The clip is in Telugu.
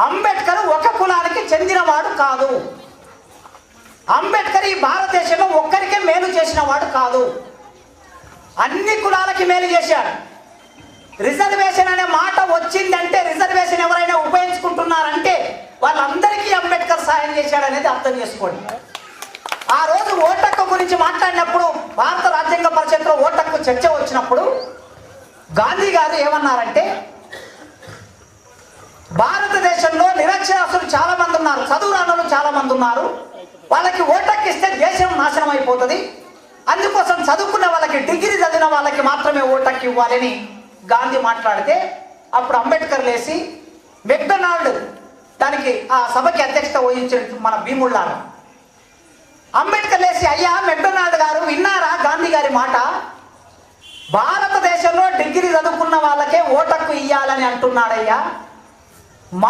అంబేద్కర్ ఒక కులానికి చెందినవాడు కాదు. అంబేద్కర్ ఈ భారతదేశంలో ఒక్కరికే మేలు చేసిన వాడు కాదు, అన్ని కులాలకి మేలు చేశాడు. రిజర్వేషన్ అనే మాట వచ్చిందంటే, రిజర్వేషన్ ఎవరైనా ఉపయోగించుకుంటున్నారంటే వాళ్ళందరికీ అంబేద్కర్ సాయం చేశాడనేది అర్థం చేసుకోండి. ఆ రోజు ఓటక్కు గురించి మాట్లాడినప్పుడు, భారత రాజ్యాంగ పరిషత్లో ఓటక్కు చర్చ వచ్చినప్పుడు గాంధీ గారు ఏమన్నారంటే, భారతదేశంలో నిరక్షరాస్యులు చాలా మంది ఉన్నారు, చదువు రానులు చాలా మంది ఉన్నారు, వాళ్ళకి ఓటక్కు ఇస్తే దేశం నాశనం అయిపోతుంది, అందుకోసం చదువుకున్న వాళ్ళకి, డిగ్రీ చదివిన వాళ్ళకి మాత్రమే ఓటక్కు ఇవ్వాలని గాంధీ మాట్లాడితే, అప్పుడు అంబేద్కర్ లేచి మెక్డొనాల్డ్ దానికి ఆ సభకి అధ్యక్షత వహించిన మన భీముళ్ళారా, అంబేద్కర్ లేచి, అయ్యా మెక్డొనాల్డ్ గారు విన్నారా గాంధీ గారి మాట, భారతదేశంలో డిగ్రీ చదువుకున్న వాళ్ళకే ఓటక్కు ఇయ్యాలని అంటున్నాడయ్యా, మా